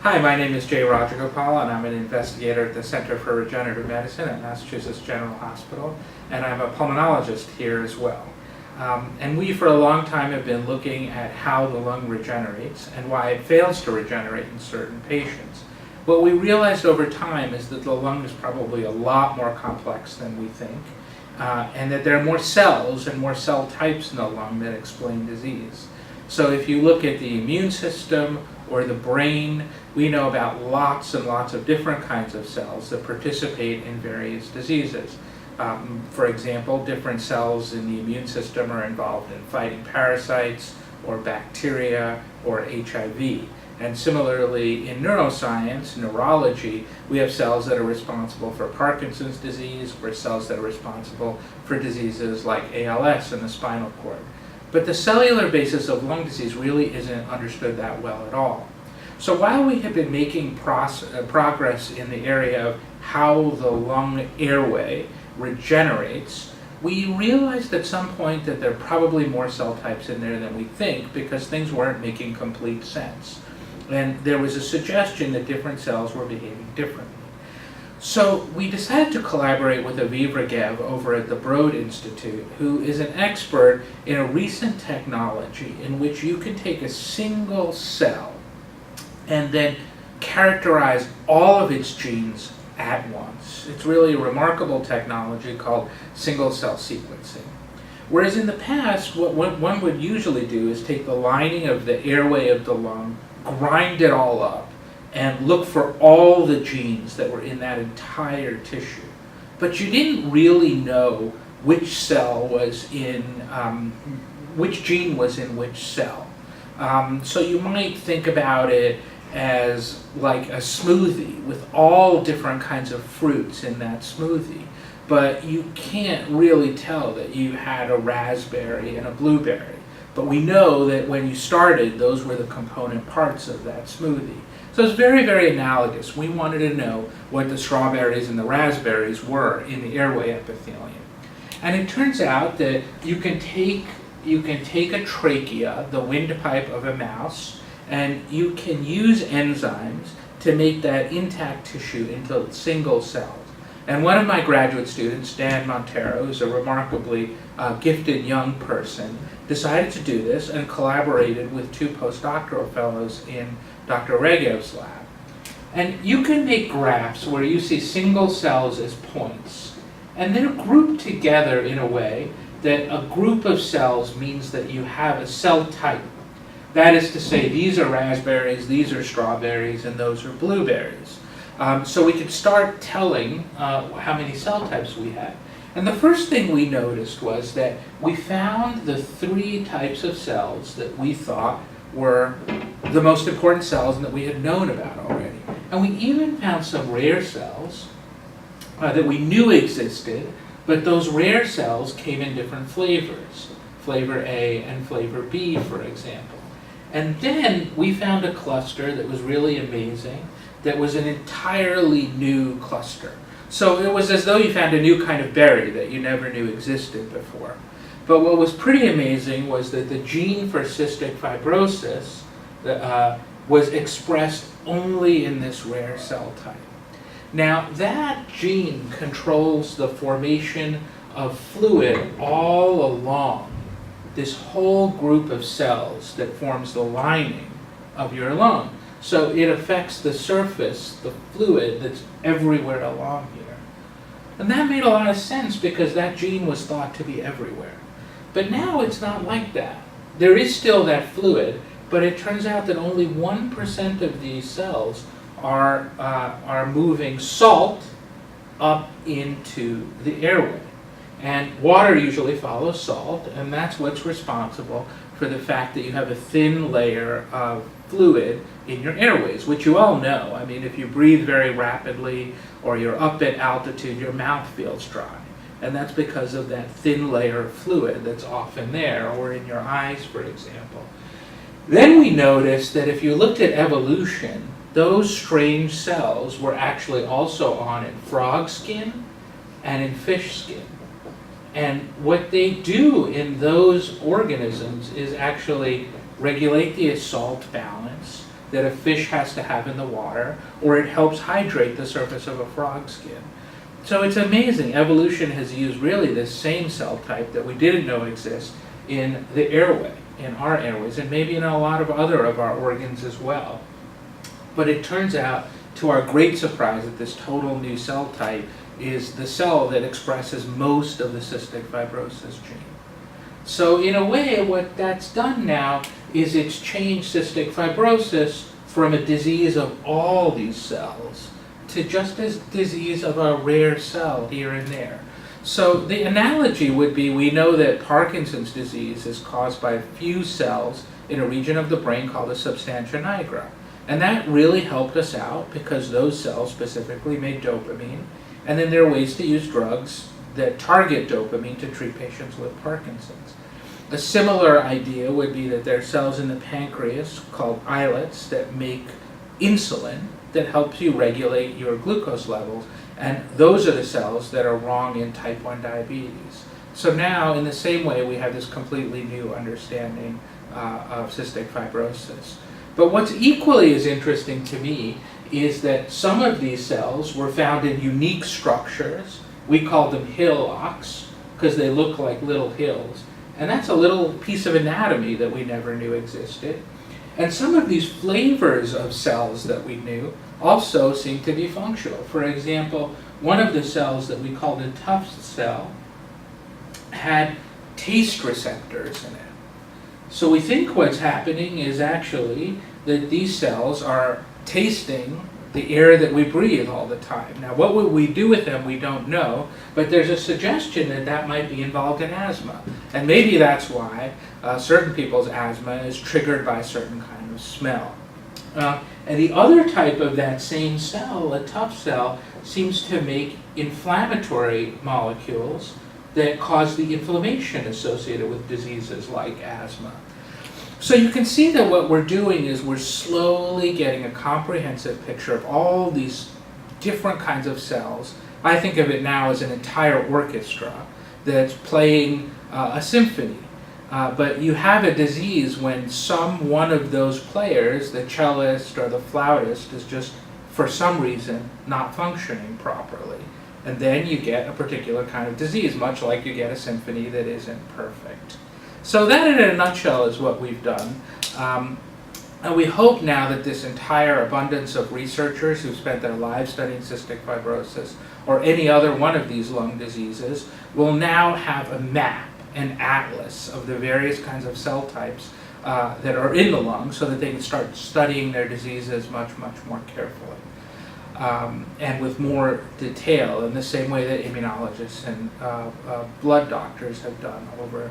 Hi, my name is Jay Rajagopal, and I'm an investigator at the Center for Regenerative Medicine at Massachusetts General Hospital, and I'm a pulmonologist here as well. And we, for a long time, have been looking at how the lung regenerates and why it fails to regenerate in certain patients. What we realized over time is that the lung is probably a lot more complex than we think, and that there are more cells and more cell types in the lung that explain disease. So if you look at the immune system or the brain, we know about lots and lots of different kinds of cells that participate in various diseases. For example, different cells in the immune system are involved in fighting parasites or bacteria or HIV. And similarly, in neuroscience, neurology, we have cells that are responsible for Parkinson's disease or cells that are responsible for diseases like ALS in the spinal cord. But the cellular basis of lung disease really isn't understood that well at all. So while we have been making progress in the area of how the lung airway regenerates, we realized at some point that there are probably more cell types in there than we think because things weren't making complete sense. And there was a suggestion that different cells were behaving differently. So we decided to collaborate with Aviv Regev over at the Broad Institute, who is an expert in a recent technology in which you can take a single cell and then characterize all of its genes at once. It's really a remarkable technology called single-cell sequencing. Whereas in the past, what one would usually do is take the lining of the airway of the lung, grind it all up, and look for all the genes that were in that entire tissue. But you didn't really know which cell was in, which gene was in which cell. So you might think about it as like a smoothie with all different kinds of fruits in that smoothie. But you can't really tell that you had a raspberry and a blueberry. But we know that when you started, those were the component parts of that smoothie. So it's very, very analogous. We wanted to know what the strawberries and the raspberries were in the airway epithelium. And it turns out that you can take a trachea, the windpipe of a mouse, and you can use enzymes to make that intact tissue into single cells. And one of my graduate students, Dan Montero, who's a remarkably gifted young person, decided to do this and collaborated with two postdoctoral fellows in Dr. Regev's lab. And you can make graphs where you see single cells as points, and they're grouped together in a way that a group of cells means that you have a cell type. That is to say, these are raspberries, these are strawberries, and those are blueberries. So we could start telling how many cell types we had. And the first thing we noticed was that we found the three types of cells that we thought were the most important cells and that we had known about already. And we even found some rare cells that we knew existed, but those rare cells came in different flavors, flavor A and flavor B, for example. And then we found a cluster that was really amazing, that was an entirely new cluster. So it was as though you found a new kind of berry that you never knew existed before. But what was pretty amazing was that the gene for cystic fibrosis was expressed only in this rare cell type. Now that gene controls the formation of fluid all along this whole group of cells that forms the lining of your lung. So it affects the surface, the fluid that's everywhere along here. And that made a lot of sense because that gene was thought to be everywhere. But now it's not like that. There is still that fluid, but it turns out that only 1% of these cells are moving salt up into the airway. And water usually follows salt, and that's what's responsible for the fact that you have a thin layer of fluid in your airways, which you all know. I mean, if you breathe very rapidly or you're up at altitude, your mouth feels dry. And that's because of that thin layer of fluid that's often there, or in your eyes, for example. Then we noticed that if you looked at evolution, those strange cells were actually also on in frog skin and in fish skin. And what they do in those organisms is actually regulate the salt balance, that a fish has to have in the water, or it helps hydrate the surface of a frog skin. So it's amazing. Evolution has used really this same cell type that we didn't know exists in the airway, in our airways, and maybe in a lot of other of our organs as well. But it turns out, to our great surprise, that this total new cell type is the cell that expresses most of the cystic fibrosis gene. So in a way, what that's done now is it's changed cystic fibrosis from a disease of all these cells to just a disease of a rare cell here and there. So the analogy would be, we know that Parkinson's disease is caused by a few cells in a region of the brain called the substantia nigra. And that really helped us out because those cells specifically made dopamine. And then there are ways to use drugs that target dopamine to treat patients with Parkinson's. A similar idea would be that there are cells in the pancreas called islets that make insulin that helps you regulate your glucose levels. And those are the cells that are wrong in type 1 diabetes. So now, in the same way, we have this completely new understanding of cystic fibrosis. But what's equally as interesting to me is that some of these cells were found in unique structures. We call them hillocks because they look like little hills. And that's a little piece of anatomy that we never knew existed. And some of these flavors of cells that we knew also seem to be functional. For example, one of the cells that we called a Tufts cell had taste receptors in it. So we think what's happening is actually that these cells are tasting the air that we breathe all the time. Now, what would we do with them, we don't know, but there's a suggestion that that might be involved in asthma. And maybe that's why certain people's asthma is triggered by a certain kind of smell. And the other type of that same cell, a Tufts cell, seems to make inflammatory molecules that cause the inflammation associated with diseases like asthma. So you can see that what we're doing is we're slowly getting a comprehensive picture of all these different kinds of cells. I think of it now as an entire orchestra that's playing a symphony. But you have a disease when one of those players, the cellist or the flautist, is just, for some reason, not functioning properly. And then you get a particular kind of disease, much like you get a symphony that isn't perfect. So that, in a nutshell, is what we've done. And we hope now that this entire abundance of researchers who've spent their lives studying cystic fibrosis or any other one of these lung diseases will now have a map, an atlas of the various kinds of cell types that are in the lung so that they can start studying their diseases much, much more carefully. And with more detail, in the same way that immunologists and blood doctors have done over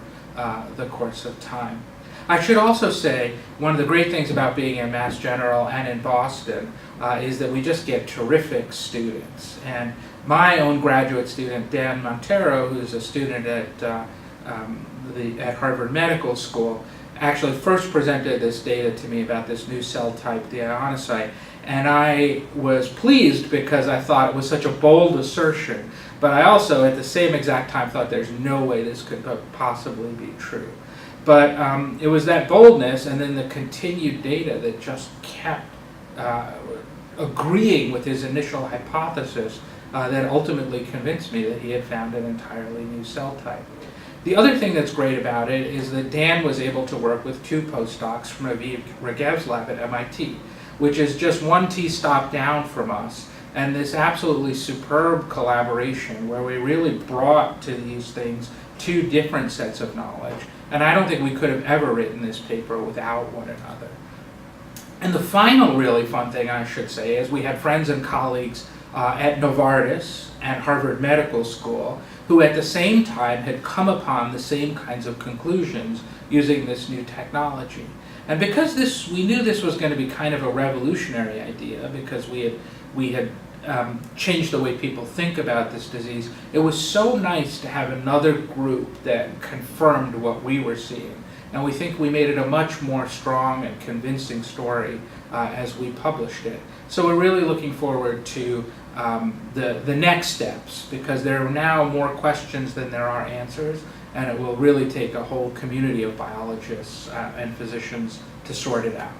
the course of time. I should also say, one of the great things about being at Mass General and in Boston is that we just get terrific students. And my own graduate student, Dan Montero, who's a student at Harvard Medical School, actually first presented this data to me about this new cell type, the ionocyte. And I was pleased because I thought it was such a bold assertion. But I also, at the same exact time, thought there's no way this could possibly be true. But it was that boldness and then the continued data that just kept agreeing with his initial hypothesis that ultimately convinced me that he had found an entirely new cell type. The other thing that's great about it is that Dan was able to work with two postdocs from Aviv Regev's lab at MIT, which is just one T-stop down from us, and this absolutely superb collaboration where we really brought to these things two different sets of knowledge. And I don't think we could have ever written this paper without one another. And the final really fun thing I should say is we had friends and colleagues at Novartis and Harvard Medical School who at the same time had come upon the same kinds of conclusions using this new technology. And because we knew this was going to be kind of a revolutionary idea because we had changed the way people think about this disease, it was so nice to have another group that confirmed what we were seeing. And we think we made it a much more strong and convincing story as we published it. So we're really looking forward to the next steps because there are now more questions than there are answers, and it will really take a whole community of biologists and physicians to sort it out.